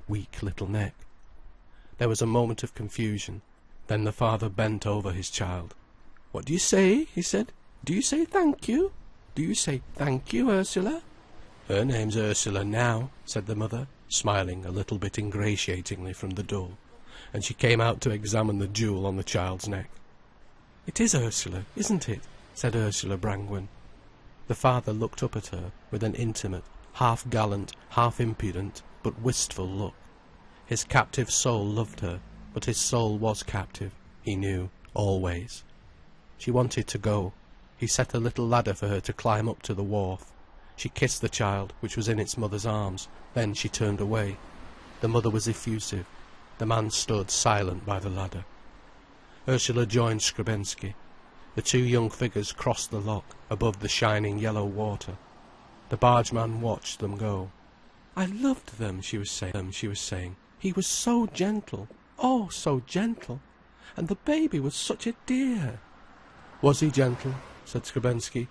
weak little neck. There was a moment of confusion. Then the father bent over his child. "What do you say?" he said. "Do you say thank you? Do you say thank you, Ursula?" "Her name's Ursula now," said the mother, smiling a little bit ingratiatingly from the door, and she came out to examine the jewel on the child's neck. "It is Ursula, isn't it?" said Ursula Brangwen. The father looked up at her with an intimate, half gallant, half impudent, but wistful look. His captive soul loved her, but his soul was captive, he knew, always. She wanted to go. He set a little ladder for her to climb up to the wharf. She kissed the child, which was in its mother's arms, then she turned away. The mother was effusive. The man stood silent by the ladder. Ursula joined Skrebensky. The two young figures crossed the lock, above the shining yellow water. The bargeman watched them go. "I loved them," she was saying. "He was so gentle, oh, so gentle. And the baby was such a dear." "Was he gentle?" said Skrebensky.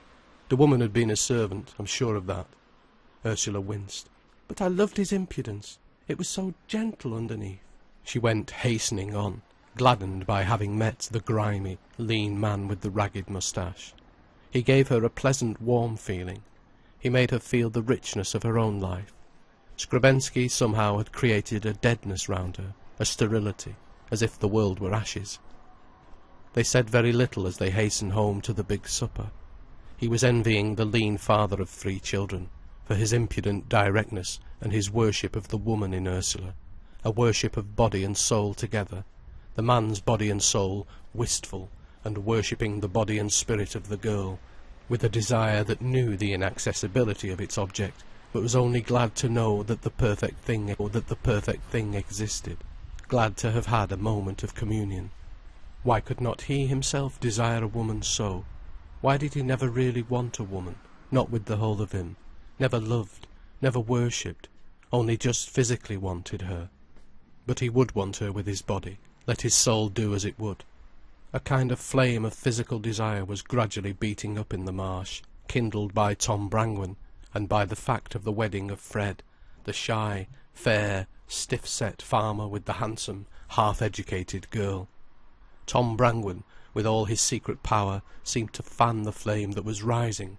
"The woman had been a servant, I'm sure of that." Ursula winced. "But I loved his impudence. It was so gentle underneath." She went hastening on, gladdened by having met the grimy, lean man with the ragged moustache. He gave her a pleasant warm feeling. He made her feel the richness of her own life. Skrebensky somehow had created a deadness round her, a sterility, as if the world were ashes. They said very little as they hastened home to the big supper. He was envying the lean father of 3 children, for his impudent directness and his worship of the woman in Ursula, a worship of body and soul together, the man's body and soul wistful and worshipping the body and spirit of the girl, with a desire that knew the inaccessibility of its object, but was only glad to know that the perfect thing existed, glad to have had a moment of communion. Why could not he himself desire a woman so? Why did he never really want a woman, not with the whole of him, never loved, never worshipped, only just physically wanted her? But he would want her with his body, let his soul do as it would. A kind of flame of physical desire was gradually beating up in the marsh, kindled by Tom Brangwen, and by the fact of the wedding of Fred, the shy, fair, stiff-set farmer with the handsome, half-educated girl. Tom Brangwen, with all his secret power, seemed to fan the flame that was rising.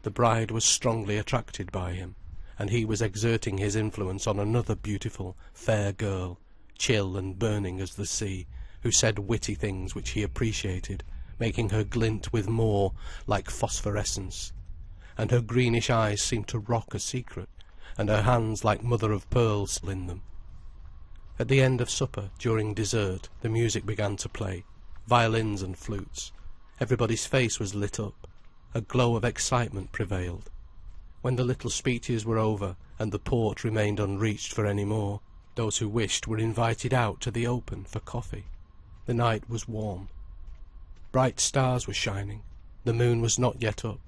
The bride was strongly attracted by him, and he was exerting his influence on another beautiful, fair girl, chill and burning as the sea, who said witty things which he appreciated, making her glint with more, like phosphorescence. And her greenish eyes seemed to rock a secret, and her hands like mother-of-pearl in them. At the end of supper, during dessert, the music began to play, violins and flutes. Everybody's face was lit up. A glow of excitement prevailed. When the little speeches were over, and the port remained unreached for any more, those who wished were invited out to the open for coffee. The night was warm. Bright stars were shining. The moon was not yet up,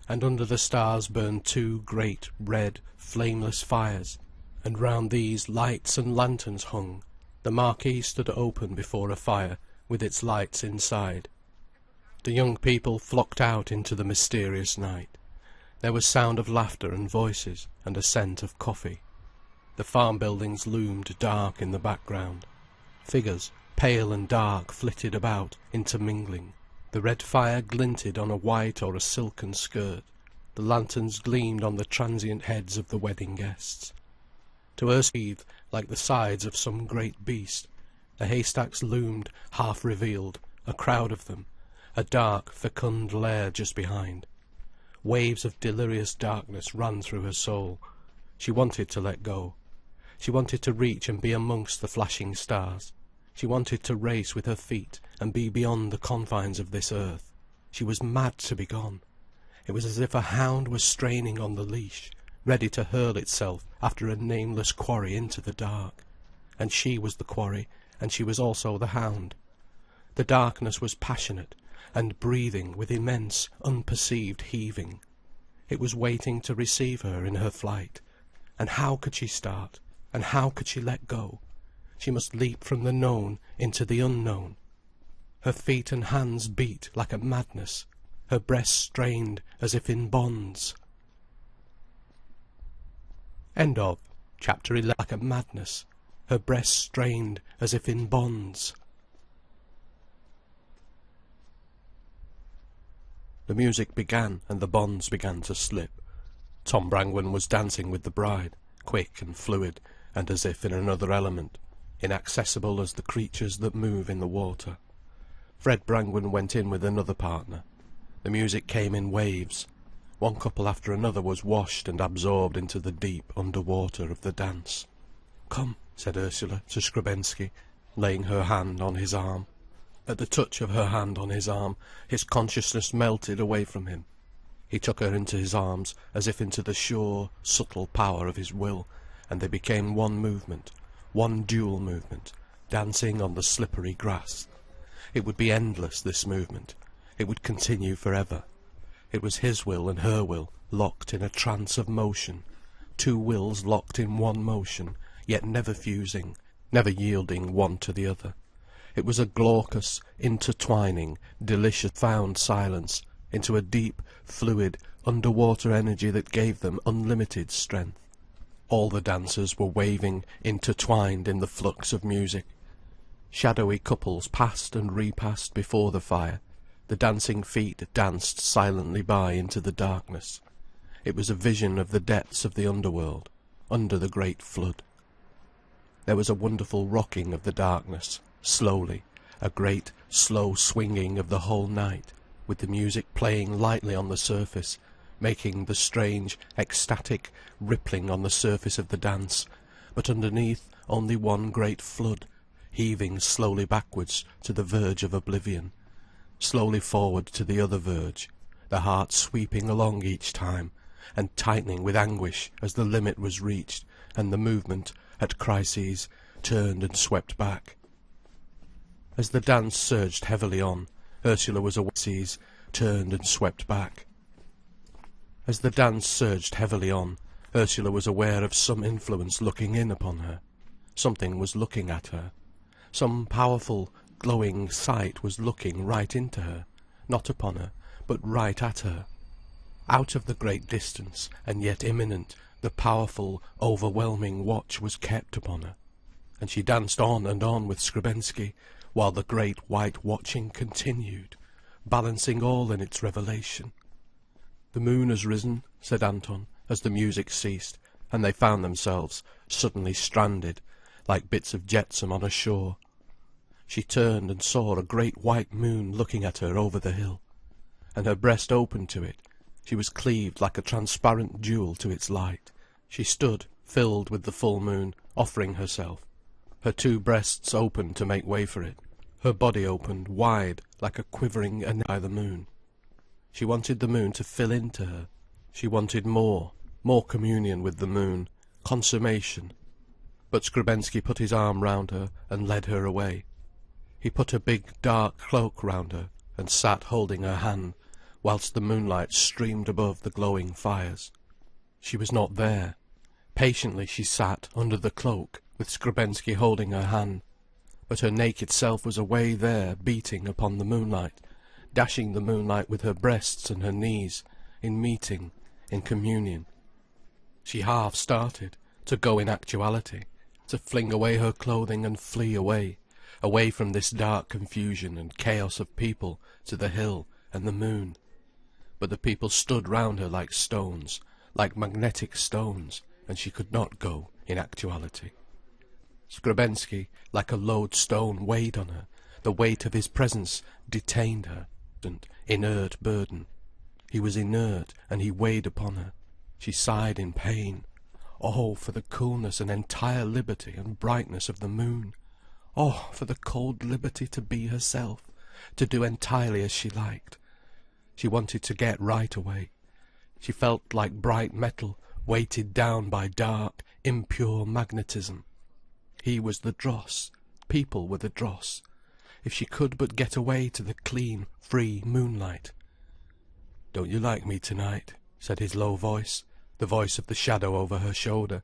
and under the stars burned 2 great, red, flameless fires, and round these lights and lanterns hung. The marquee stood open before a fire, with its lights inside. The young people flocked out into the mysterious night. There was sound of laughter and voices, and a scent of coffee. The farm buildings loomed dark in the background. Figures, pale and dark, flitted about, intermingling. The red fire glinted on a white or a silken skirt. The lanterns gleamed on the transient heads of the wedding guests. To Ursula, like the sides of some great beast, the haystacks loomed, half revealed, a crowd of them, a dark, fecund lair just behind. Waves of delirious darkness ran through her soul. She wanted to let go. She wanted to reach and be amongst the flashing stars. She wanted to race with her feet and be beyond the confines of this earth. She was mad to be gone. It was as if a hound was straining on the leash, ready to hurl itself after a nameless quarry into the dark. And she was the quarry, and she was also the hound. The darkness was passionate, and breathing with immense, unperceived heaving. It was waiting to receive her in her flight. And how could she start? And how could she let go? She must leap from the known into the unknown. Her feet and hands beat like a madness. Her breast strained as if in bonds. End of chapter 11. Like a madness. her breasts strained as if in bonds. The music began, and the bonds began to slip. Tom Brangwen was dancing with the bride, quick and fluid, and as if in another element, inaccessible as the creatures that move in the water. Fred Brangwen went in with another partner. The music came in waves. One couple after another was washed and absorbed into the deep underwater of the dance. "Come," said Ursula to Skrebensky, laying her hand on his arm. At the touch of her hand on his arm, his consciousness melted away from him. He took her into his arms as if into the sure, subtle power of his will, and they became one movement, one dual movement, dancing on the slippery grass. It would be endless, this movement. It would continue forever. It was his will and her will, locked in a trance of motion. Two wills locked in one motion, yet never fusing, never yielding one to the other. It was a glaucous, intertwining, delicious found silence, into a deep, fluid, underwater energy that gave them unlimited strength. All the dancers were waving, intertwined in the flux of music. Shadowy couples passed and repassed before the fire. The dancing feet danced silently by into the darkness. It was a vision of the depths of the underworld, under the great flood. There was a wonderful rocking of the darkness, slowly, a great, slow swinging of the whole night, with the music playing lightly on the surface, making the strange, ecstatic rippling on the surface of the dance, but underneath only one great flood, heaving slowly backwards to the verge of oblivion, slowly forward to the other verge, the heart sweeping along each time, and tightening with anguish as the limit was reached, and the movement, at crises, turned and swept back. As the dance surged heavily on, Ursula was aware, turned and swept back. As the dance surged heavily on, Ursula was aware of some influence looking in upon her. Something was looking at her. Some powerful, glowing sight was looking right into her, not upon her, but right at her. Out of the great distance, and yet imminent, the powerful, overwhelming watch was kept upon her. And she danced on and on with Skrebensky, while the great white watching continued, balancing all in its revelation. "The moon has risen," said Anton, as the music ceased, and they found themselves suddenly stranded, like bits of jetsam on a shore. She turned and saw a great white moon looking at her over the hill, and her breast opened to it. She was cleaved like a transparent jewel to its light. She stood, filled with the full moon, offering herself. Her two breasts opened to make way for it. Her body opened wide like a quivering by the moon. She wanted the moon to fill into her. She wanted more communion with the moon, consummation. But Skrebensky put his arm round her and led her away. He put a big dark cloak round her, and sat holding her hand, whilst the moonlight streamed above the glowing fires. She was not there. Patiently she sat under the cloak, with Skrebensky holding her hand. But her naked self was away there, beating upon the moonlight, dashing the moonlight with her breasts and her knees, in meeting, in communion. She half started, to go in actuality, to fling away her clothing and flee away, away from this dark confusion and chaos of people to the hill and the moon. But the people stood round her like stones, like magnetic stones, and she could not go in actuality. Skrebensky, like a lodestone, weighed on her. The weight of his presence detained her, an inert burden. He was inert, and he weighed upon her. She sighed in pain. Oh, for the coolness and entire liberty and brightness of the moon! Oh, for the cold liberty to be herself, to do entirely as she liked. She wanted to get right away. She felt like bright metal weighted down by dark, impure magnetism. He was the dross. People were the dross. If she could but get away to the clean, free moonlight. "Don't you like me tonight?" said his low voice, the voice of the shadow over her shoulder.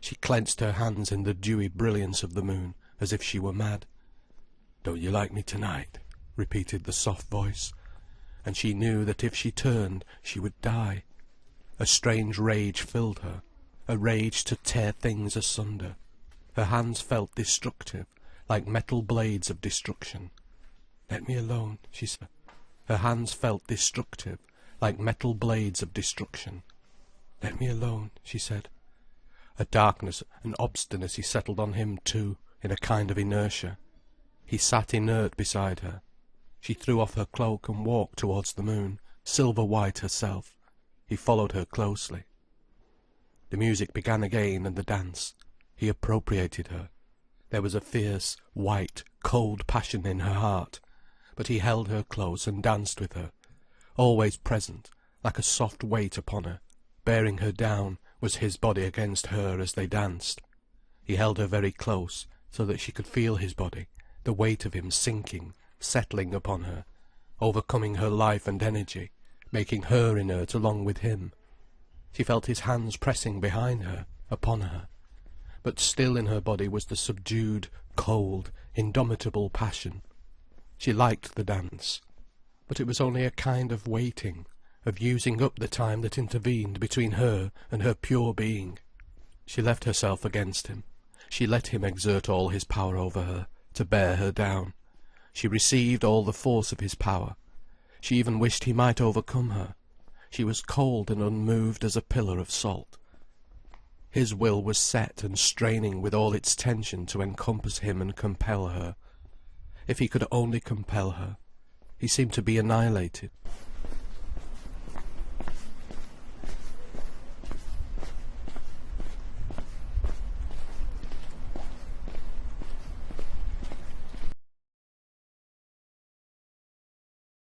She clenched her hands in the dewy brilliance of the moon, as if she were mad. "Don't you like me tonight?" repeated the soft voice. And she knew that if she turned, she would die. A strange rage filled her, a rage to tear things asunder. Her hands felt destructive, like metal blades of destruction. "Let me alone," she said. Her hands felt destructive, like metal blades of destruction. "Let me alone," she said. A darkness and obstinacy settled on him too, in a kind of inertia. He sat inert beside her. She threw off her cloak and walked towards the moon, silver white herself. He followed her closely. The music began again and the dance. He appropriated her. There was a fierce, white, cold passion in her heart. But he held her close and danced with her. Always present, like a soft weight upon her, bearing her down, was his body against her as they danced. He held her very close, so that she could feel his body, the weight of him sinking, settling upon her, overcoming her life and energy, making her inert along with him. She felt his hands pressing behind her, upon her. But still in her body was the subdued, cold, indomitable passion. She liked the dance. But it was only a kind of waiting, of using up the time that intervened between her and her pure being. She left herself against him. She let him exert all his power over her, to bear her down. She received all the force of his power. She even wished he might overcome her. She was cold and unmoved as a pillar of salt. His will was set and straining with all its tension to encompass him and compel her. If he could only compel her. He seemed to be annihilated.